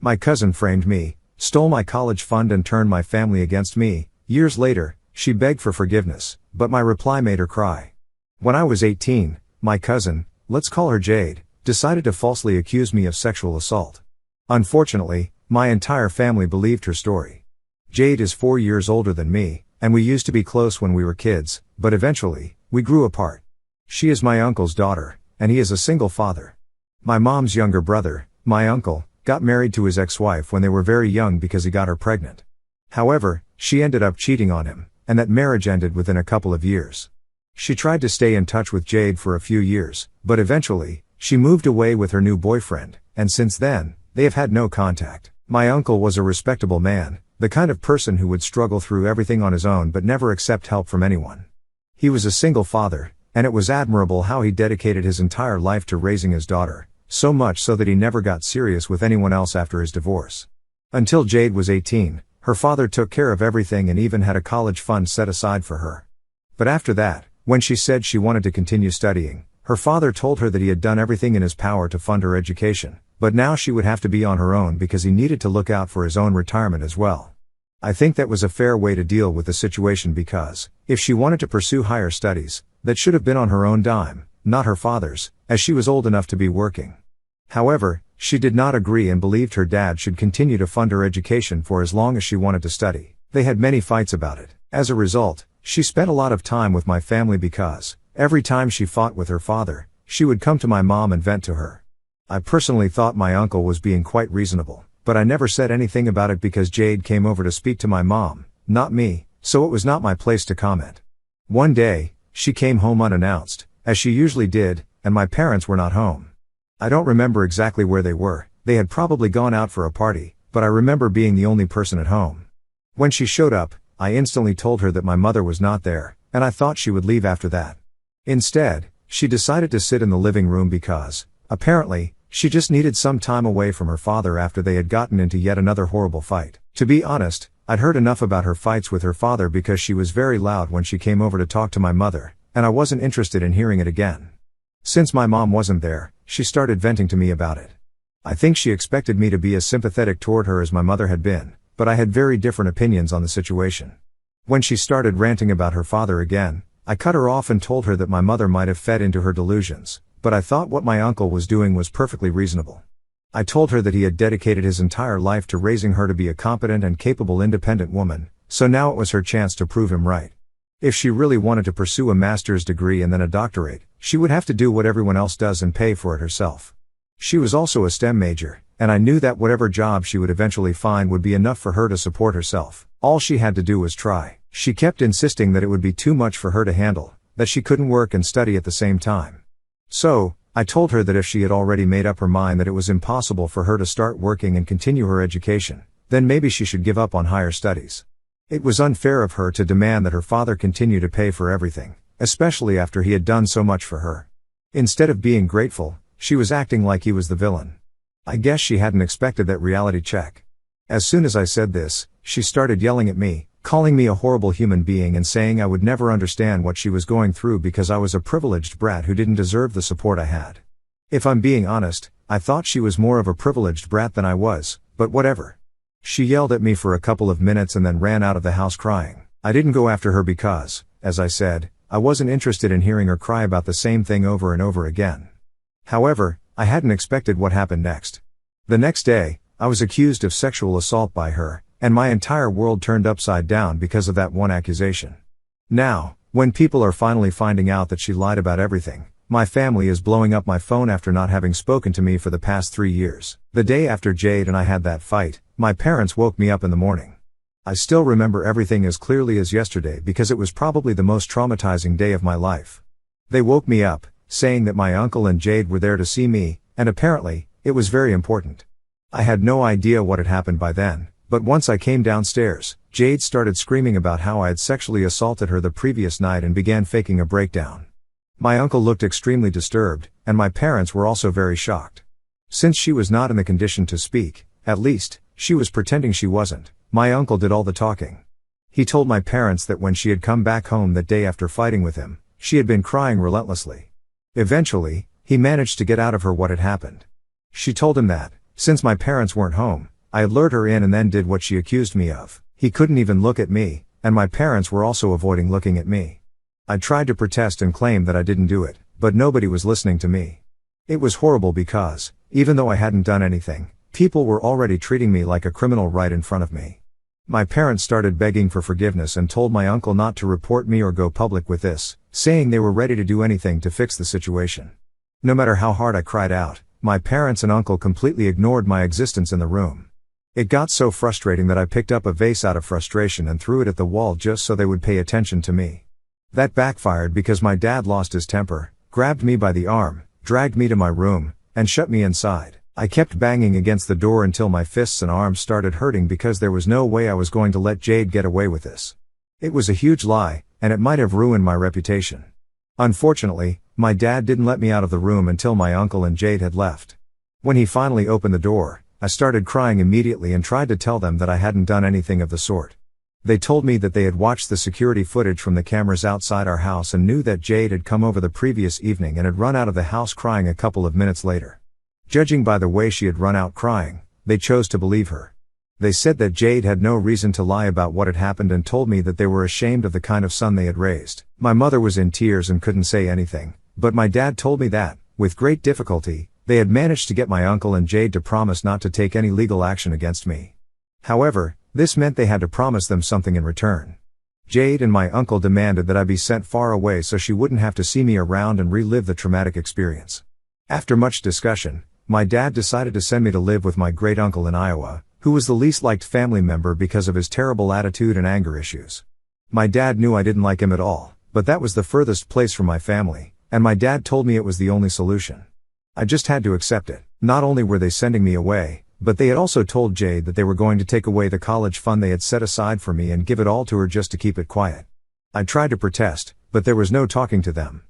My cousin framed me, stole my college fund and turned my family against me. Years later, she begged for forgiveness, but my reply made her cry. When I was 18, my cousin, let's call her Jade, decided to falsely accuse me of sexual assault. Unfortunately, my entire family believed her story. Jade is 4 years older than me, and we used to be close when we were kids, but eventually, we grew apart. She is my uncle's daughter, and he is a single father. My mom's younger brother, my uncle, got married to his ex-wife when they were very young because he got her pregnant. However, she ended up cheating on him, and that marriage ended within a couple of years. She tried to stay in touch with Jade for a few years, but eventually, she moved away with her new boyfriend, and since then, they have had no contact. My uncle was a respectable man, the kind of person who would struggle through everything on his own but never accept help from anyone. He was a single father, and it was admirable how he dedicated his entire life to raising his daughter, so much so that he never got serious with anyone else after his divorce. Until Jade was 18, her father took care of everything and even had a college fund set aside for her. But after that, when she said she wanted to continue studying, her father told her that he had done everything in his power to fund her education, but now she would have to be on her own because he needed to look out for his own retirement as well. I think that was a fair way to deal with the situation because, if she wanted to pursue higher studies, that should have been on her own dime, not her father's, as she was old enough to be working. However, she did not agree and believed her dad should continue to fund her education for as long as she wanted to study. They had many fights about it. As a result, she spent a lot of time with my family because, every time she fought with her father, she would come to my mom and vent to her. I personally thought my uncle was being quite reasonable, but I never said anything about it because Jade came over to speak to my mom, not me, so it was not my place to comment. One day, she came home unannounced, as she usually did, and my parents were not home. I don't remember exactly where they were, they had probably gone out for a party, but I remember being the only person at home. When she showed up, I instantly told her that my mother was not there, and I thought she would leave after that. Instead, she decided to sit in the living room because, apparently, she just needed some time away from her father after they had gotten into yet another horrible fight. To be honest, I'd heard enough about her fights with her father because she was very loud when she came over to talk to my mother, and I wasn't interested in hearing it again. Since my mom wasn't there, she started venting to me about it. I think she expected me to be as sympathetic toward her as my mother had been, but I had very different opinions on the situation. When she started ranting about her father again, I cut her off and told her that my mother might have fed into her delusions, but I thought what my uncle was doing was perfectly reasonable. I told her that he had dedicated his entire life to raising her to be a competent and capable independent woman, so now it was her chance to prove him right. If she really wanted to pursue a master's degree and then a doctorate, she would have to do what everyone else does and pay for it herself. She was also a STEM major, and I knew that whatever job she would eventually find would be enough for her to support herself. All she had to do was try. She kept insisting that it would be too much for her to handle, that she couldn't work and study at the same time. So, I told her that if she had already made up her mind that it was impossible for her to start working and continue her education, then maybe she should give up on higher studies. It was unfair of her to demand that her father continue to pay for everything, especially after he had done so much for her. Instead of being grateful, she was acting like he was the villain. I guess she hadn't expected that reality check. As soon as I said this, she started yelling at me, calling me a horrible human being and saying I would never understand what she was going through because I was a privileged brat who didn't deserve the support I had. If I'm being honest, I thought she was more of a privileged brat than I was, but whatever. She yelled at me for a couple of minutes and then ran out of the house crying. I didn't go after her because, as I said, I wasn't interested in hearing her cry about the same thing over and over again. However, I hadn't expected what happened next. The next day, I was accused of sexual assault by her, and my entire world turned upside down because of that one accusation. Now, when people are finally finding out that she lied about everything, my family is blowing up my phone after not having spoken to me for the past 3 years. The day after Jade and I had that fight, my parents woke me up in the morning. I still remember everything as clearly as yesterday because it was probably the most traumatizing day of my life. They woke me up, saying that my uncle and Jade were there to see me, and apparently, it was very important. I had no idea what had happened by then, but once I came downstairs, Jade started screaming about how I had sexually assaulted her the previous night and began faking a breakdown. My uncle looked extremely disturbed, and my parents were also very shocked. Since she was not in the condition to speak, at least, she was pretending she wasn't, my uncle did all the talking. He told my parents that when she had come back home that day after fighting with him, she had been crying relentlessly. Eventually, he managed to get out of her what had happened. She told him that, Since my parents weren't home, I had lured her in and then did what she accused me of. He couldn't even look at me, and my parents were also avoiding looking at me. I tried to protest and claim that I didn't do it, but nobody was listening to me. It was horrible because, even though I hadn't done anything, people were already treating me like a criminal right in front of me. My parents started begging for forgiveness and told my uncle not to report me or go public with this, saying they were ready to do anything to fix the situation. No matter how hard I cried out, my parents and uncle completely ignored my existence in the room. It got so frustrating that I picked up a vase out of frustration and threw it at the wall just so they would pay attention to me. That backfired because my dad lost his temper, grabbed me by the arm, dragged me to my room, and shut me inside. I kept banging against the door until my fists and arms started hurting because there was no way I was going to let Jade get away with this. It was a huge lie, and it might have ruined my reputation. Unfortunately, my dad didn't let me out of the room until my uncle and Jade had left. When he finally opened the door, I started crying immediately and tried to tell them that I hadn't done anything of the sort. They told me that they had watched the security footage from the cameras outside our house and knew that Jade had come over the previous evening and had run out of the house crying a couple of minutes later. Judging by the way she had run out crying, they chose to believe her. They said that Jade had no reason to lie about what had happened and told me that they were ashamed of the kind of son they had raised. My mother was in tears and couldn't say anything, but my dad told me that, with great difficulty, they had managed to get my uncle and Jade to promise not to take any legal action against me. However, this meant they had to promise them something in return. Jade and my uncle demanded that I be sent far away so she wouldn't have to see me around and relive the traumatic experience. After much discussion, my dad decided to send me to live with my great uncle in Iowa, who was the least liked family member because of his terrible attitude and anger issues. My dad knew I didn't like him at all, but that was the furthest place from my family, and my dad told me it was the only solution. I just had to accept it. Not only were they sending me away, but they had also told Jade that they were going to take away the college fund they had set aside for me and give it all to her just to keep it quiet. I tried to protest, but there was no talking to them.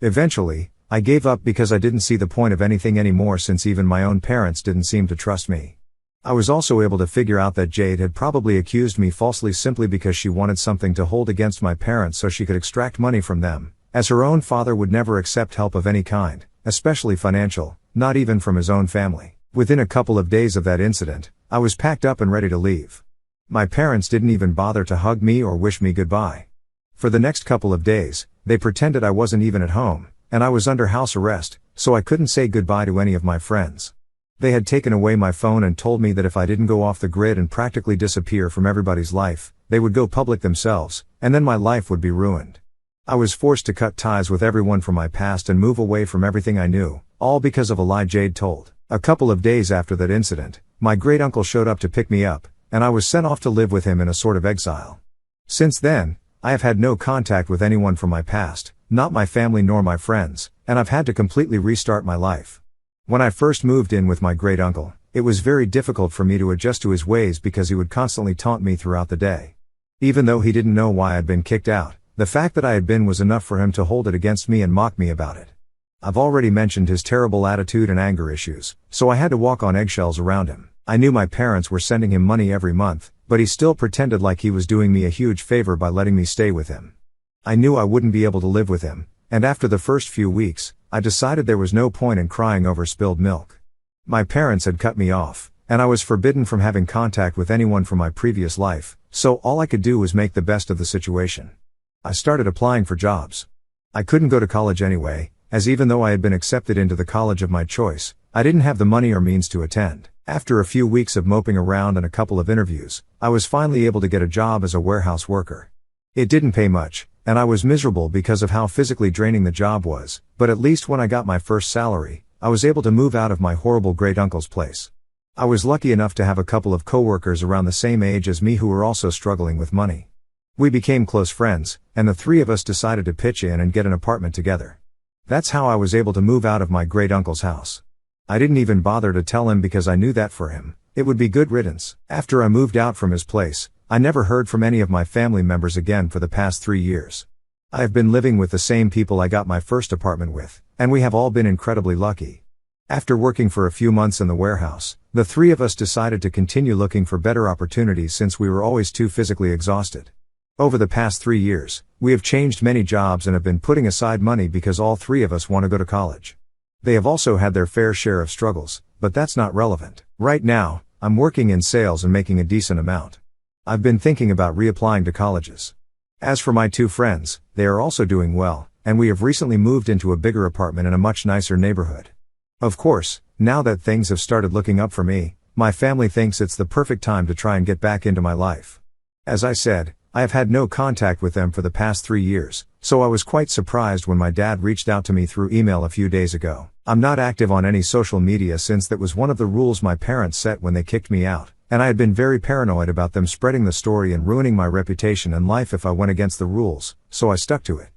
Eventually, I gave up because I didn't see the point of anything anymore since even my own parents didn't seem to trust me. I was also able to figure out that Jade had probably accused me falsely simply because she wanted something to hold against my parents so she could extract money from them, as her own father would never accept help of any kind, especially financial, not even from his own family. Within a couple of days of that incident, I was packed up and ready to leave. My parents didn't even bother to hug me or wish me goodbye. For the next couple of days, they pretended I wasn't even at home, and I was under house arrest, so I couldn't say goodbye to any of my friends. They had taken away my phone and told me that if I didn't go off the grid and practically disappear from everybody's life, they would go public themselves, and then my life would be ruined. I was forced to cut ties with everyone from my past and move away from everything I knew, all because of a lie Jade told. A couple of days after that incident, my great uncle showed up to pick me up, and I was sent off to live with him in a sort of exile. Since then, I have had no contact with anyone from my past, not my family nor my friends, and I've had to completely restart my life. When I first moved in with my great uncle, it was very difficult for me to adjust to his ways because he would constantly taunt me throughout the day. Even though he didn't know why I'd been kicked out, the fact that I had been was enough for him to hold it against me and mock me about it. I've already mentioned his terrible attitude and anger issues, so I had to walk on eggshells around him. I knew my parents were sending him money every month, but he still pretended like he was doing me a huge favor by letting me stay with him. I knew I wouldn't be able to live with him, and after the first few weeks, I decided there was no point in crying over spilled milk. My parents had cut me off, and I was forbidden from having contact with anyone from my previous life, so all I could do was make the best of the situation. I started applying for jobs. I couldn't go to college anyway, as even though I had been accepted into the college of my choice, I didn't have the money or means to attend. After a few weeks of moping around and a couple of interviews, I was finally able to get a job as a warehouse worker. It didn't pay much, and I was miserable because of how physically draining the job was, but at least when I got my first salary, I was able to move out of my horrible great uncle's place. I was lucky enough to have a couple of coworkers around the same age as me who were also struggling with money. We became close friends, and the three of us decided to pitch in and get an apartment together. That's how I was able to move out of my great uncle's house. I didn't even bother to tell him because I knew that for him, it would be good riddance. After I moved out from his place, I never heard from any of my family members again for the past 3 years. I have been living with the same people I got my first apartment with, and we have all been incredibly lucky. After working for a few months in the warehouse, the three of us decided to continue looking for better opportunities since we were always too physically exhausted. Over the past 3 years, we have changed many jobs and have been putting aside money because all three of us want to go to college. They have also had their fair share of struggles, but that's not relevant. Right now, I'm working in sales and making a decent amount. I've been thinking about reapplying to colleges. As for my two friends, they are also doing well, and we have recently moved into a bigger apartment in a much nicer neighborhood. Of course, now that things have started looking up for me, my family thinks it's the perfect time to try and get back into my life. As I said, I have had no contact with them for the past 3 years, so I was quite surprised when my dad reached out to me through email a few days ago. I'm not active on any social media since that was one of the rules my parents set when they kicked me out, and I had been very paranoid about them spreading the story and ruining my reputation and life if I went against the rules, so I stuck to it.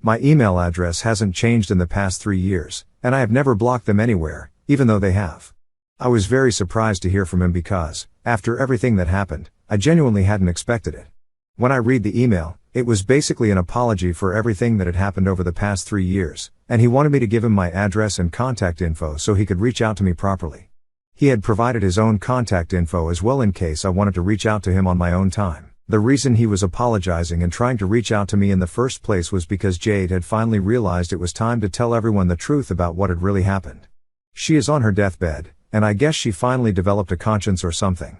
My email address hasn't changed in the past 3 years, and I have never blocked them anywhere, even though they have. I was very surprised to hear from him because, after everything that happened, I genuinely hadn't expected it. When I read the email, it was basically an apology for everything that had happened over the past 3 years, and he wanted me to give him my address and contact info so he could reach out to me properly. He had provided his own contact info as well in case I wanted to reach out to him on my own time. The reason he was apologizing and trying to reach out to me in the first place was because Jade had finally realized it was time to tell everyone the truth about what had really happened. She is on her deathbed, and I guess she finally developed a conscience or something.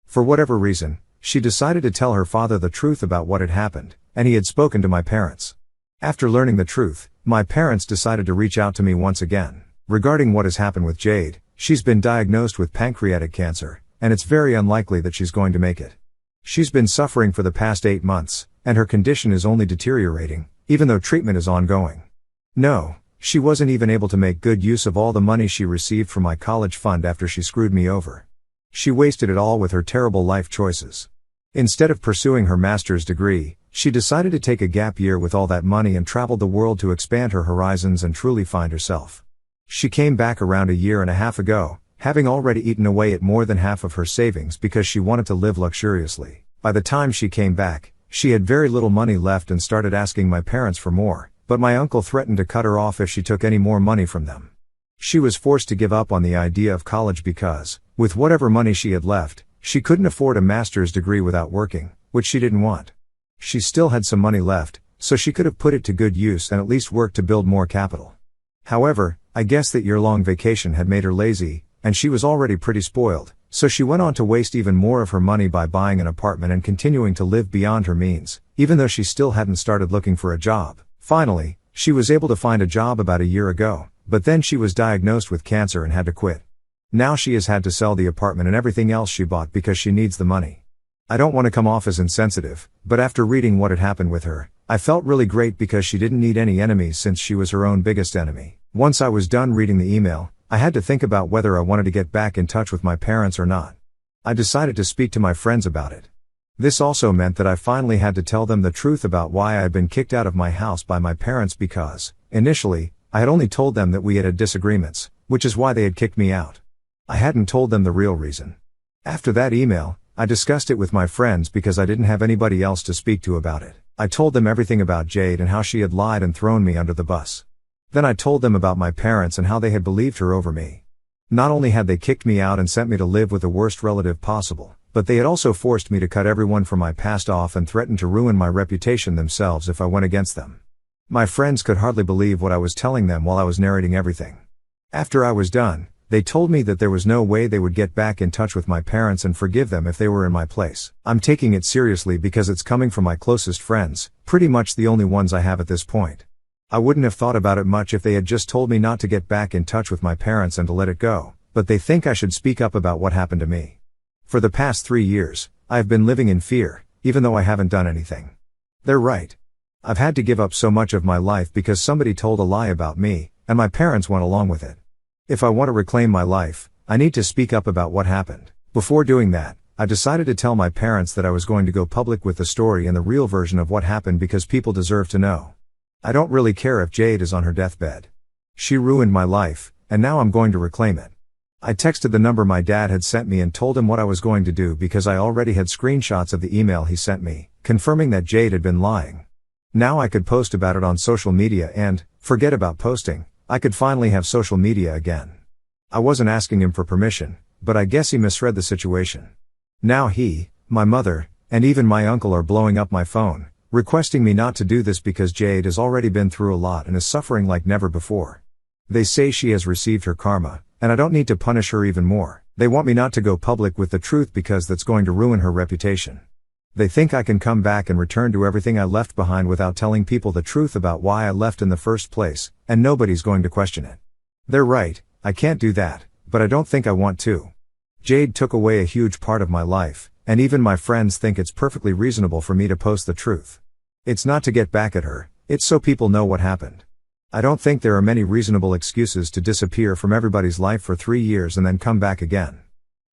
For whatever reason, she decided to tell her father the truth about what had happened, and he had spoken to my parents. After learning the truth, my parents decided to reach out to me once again. Regarding what has happened with Jade, she's been diagnosed with pancreatic cancer, and it's very unlikely that she's going to make it. She's been suffering for the past 8 months, and her condition is only deteriorating, even though treatment is ongoing. No, she wasn't even able to make good use of all the money she received from my college fund after she screwed me over. She wasted it all with her terrible life choices. Instead of pursuing her master's degree, she decided to take a gap year with all that money and traveled the world to expand her horizons and truly find herself. She came back around a year and a half ago, having already eaten away at more than half of her savings because she wanted to live luxuriously. By the time she came back, she had very little money left and started asking my parents for more, but my uncle threatened to cut her off if she took any more money from them. She was forced to give up on the idea of college because, with whatever money she had left, she couldn't afford a master's degree without working, which she didn't want. She still had some money left, so she could have put it to good use and at least worked to build more capital. However, I guess that year-long vacation had made her lazy, and she was already pretty spoiled, so she went on to waste even more of her money by buying an apartment and continuing to live beyond her means, even though she still hadn't started looking for a job. Finally, she was able to find a job about a year ago, but then she was diagnosed with cancer and had to quit. Now she has had to sell the apartment and everything else she bought because she needs the money. I don't want to come off as insensitive, but after reading what had happened with her, I felt really great because she didn't need any enemies since she was her own biggest enemy. Once I was done reading the email, I had to think about whether I wanted to get back in touch with my parents or not. I decided to speak to my friends about it. This also meant that I finally had to tell them the truth about why I had been kicked out of my house by my parents because, initially, I had only told them that we had disagreements, which is why they had kicked me out. I hadn't told them the real reason. After that email, I discussed it with my friends because I didn't have anybody else to speak to about it. I told them everything about Jade and how she had lied and thrown me under the bus. Then I told them about my parents and how they had believed her over me. Not only had they kicked me out and sent me to live with the worst relative possible, but they had also forced me to cut everyone from my past off and threatened to ruin my reputation themselves if I went against them. My friends could hardly believe what I was telling them while I was narrating everything. After I was done, they told me that there was no way they would get back in touch with my parents and forgive them if they were in my place. I'm taking it seriously because it's coming from my closest friends, pretty much the only ones I have at this point. I wouldn't have thought about it much if they had just told me not to get back in touch with my parents and to let it go, but they think I should speak up about what happened to me. For the past 3 years, I have been living in fear, even though I haven't done anything. They're right. I've had to give up so much of my life because somebody told a lie about me, and my parents went along with it. If I want to reclaim my life, I need to speak up about what happened. Before doing that, I decided to tell my parents that I was going to go public with the story and the real version of what happened because people deserve to know. I don't really care if Jade is on her deathbed. She ruined my life, and now I'm going to reclaim it. I texted the number my dad had sent me and told him what I was going to do because I already had screenshots of the email he sent me, confirming that Jade had been lying. Now I could post about it on social media and, forget about posting, I could finally have social media again. I wasn't asking him for permission, but I guess he misread the situation. Now he, my mother, and even my uncle are blowing up my phone, requesting me not to do this because Jade has already been through a lot and is suffering like never before. They say she has received her karma, and I don't need to punish her even more. They want me not to go public with the truth because that's going to ruin her reputation. They think I can come back and return to everything I left behind without telling people the truth about why I left in the first place, and nobody's going to question it. They're right, I can't do that, but I don't think I want to. Jade took away a huge part of my life, and even my friends think it's perfectly reasonable for me to post the truth. It's not to get back at her, it's so people know what happened. I don't think there are many reasonable excuses to disappear from everybody's life for 3 years and then come back again.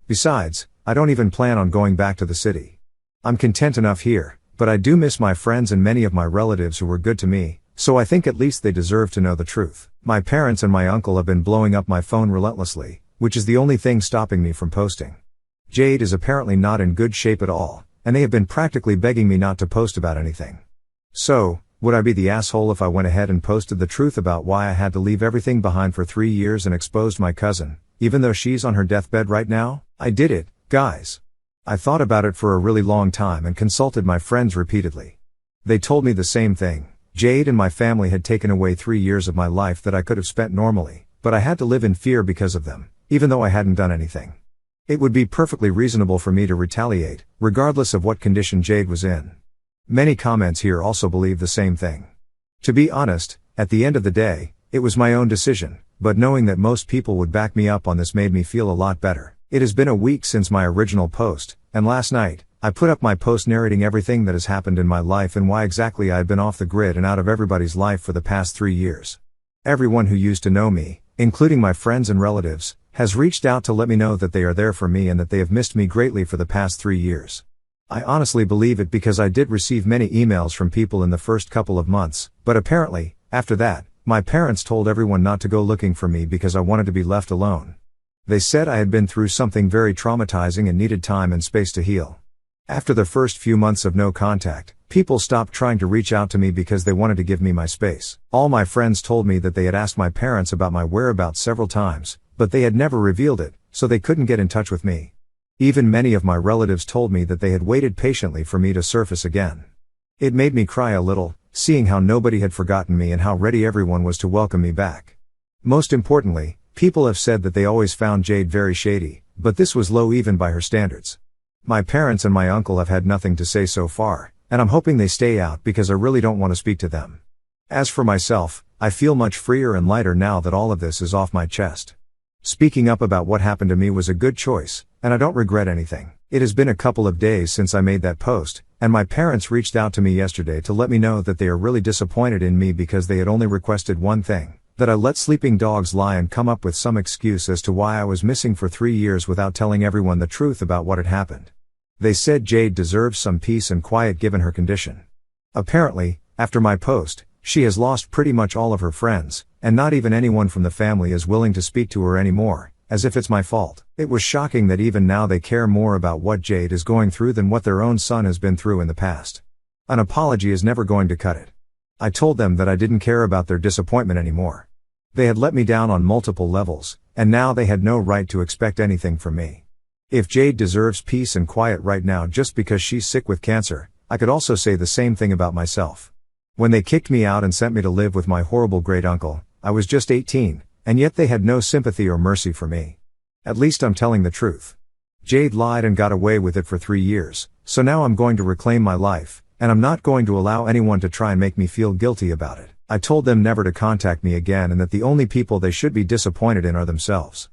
Besides, I don't even plan on going back to the city. I'm content enough here, but I do miss my friends and many of my relatives who were good to me, so I think at least they deserve to know the truth. My parents and my uncle have been blowing up my phone relentlessly, which is the only thing stopping me from posting. Jade is apparently not in good shape at all, and they have been practically begging me not to post about anything. So, would I be the asshole if I went ahead and posted the truth about why I had to leave everything behind for 3 years and exposed my cousin, even though she's on her deathbed right now? I did it, guys. I thought about it for a really long time and consulted my friends repeatedly. They told me the same thing. Jade and my family had taken away 3 years of my life that I could have spent normally, but I had to live in fear because of them, even though I hadn't done anything. It would be perfectly reasonable for me to retaliate, regardless of what condition Jade was in. Many comments here also believe the same thing. To be honest, at the end of the day, it was my own decision, but knowing that most people would back me up on this made me feel a lot better. It has been a week since my original post, and last night, I put up my post narrating everything that has happened in my life and why exactly I had been off the grid and out of everybody's life for the past 3 years. Everyone who used to know me, including my friends and relatives, has reached out to let me know that they are there for me and that they have missed me greatly for the past 3 years. I honestly believe it because I did receive many emails from people in the first couple of months, but apparently, after that, my parents told everyone not to go looking for me because I wanted to be left alone. They said I had been through something very traumatizing and needed time and space to heal. After the first few months of no contact, people stopped trying to reach out to me because they wanted to give me my space. All my friends told me that they had asked my parents about my whereabouts several times, but they had never revealed it, so they couldn't get in touch with me. Even many of my relatives told me that they had waited patiently for me to surface again. It made me cry a little, seeing how nobody had forgotten me and how ready everyone was to welcome me back. Most importantly, people have said that they always found Jade very shady, but this was low even by her standards. My parents and my uncle have had nothing to say so far, and I'm hoping they stay out because I really don't want to speak to them. As for myself, I feel much freer and lighter now that all of this is off my chest. Speaking up about what happened to me was a good choice, and I don't regret anything. It has been a couple of days since I made that post, and my parents reached out to me yesterday to let me know that they are really disappointed in me because they had only requested one thing: that I let sleeping dogs lie and come up with some excuse as to why I was missing for 3 years without telling everyone the truth about what had happened. They said Jade deserves some peace and quiet given her condition. Apparently, after my post, she has lost pretty much all of her friends, and not even anyone from the family is willing to speak to her anymore, as if it's my fault. It was shocking that even now they care more about what Jade is going through than what their own son has been through in the past. An apology is never going to cut it. I told them that I didn't care about their disappointment anymore. They had let me down on multiple levels, and now they had no right to expect anything from me. If Jade deserves peace and quiet right now just because she's sick with cancer, I could also say the same thing about myself. When they kicked me out and sent me to live with my horrible great-uncle, I was just 18, and yet they had no sympathy or mercy for me. At least I'm telling the truth. Jade lied and got away with it for 3 years, so now I'm going to reclaim my life, and I'm not going to allow anyone to try and make me feel guilty about it. I told them never to contact me again and that the only people they should be disappointed in are themselves.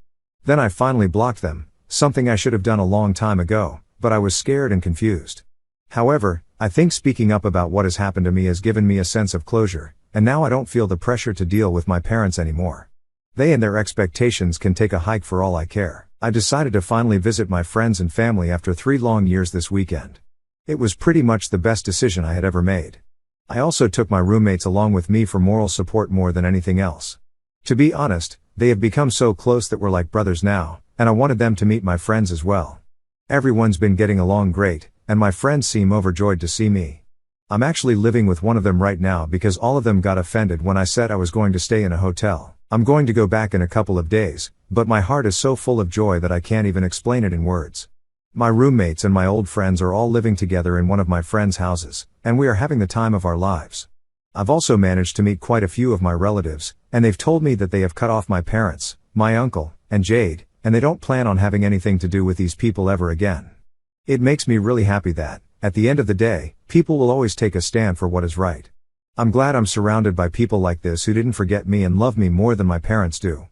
Then I finally blocked them, something I should have done a long time ago, but I was scared and confused. However, I think speaking up about what has happened to me has given me a sense of closure, and now I don't feel the pressure to deal with my parents anymore. They and their expectations can take a hike for all I care. I decided to finally visit my friends and family after 3 long years this weekend. It was pretty much the best decision I had ever made. I also took my roommates along with me for moral support more than anything else. To be honest, they have become so close that we're like brothers now, and I wanted them to meet my friends as well. Everyone's been getting along great, and my friends seem overjoyed to see me. I'm actually living with one of them right now because all of them got offended when I said I was going to stay in a hotel. I'm going to go back in a couple of days, but my heart is so full of joy that I can't even explain it in words. My roommates and my old friends are all living together in one of my friends' houses, and we are having the time of our lives. I've also managed to meet quite a few of my relatives, And they've told me that they have cut off my parents, my uncle, and Jade, and they don't plan on having anything to do with these people ever again. It makes me really happy that, at the end of the day, people will always take a stand for what is right. I'm glad I'm surrounded by people like this who didn't forget me and love me more than my parents do.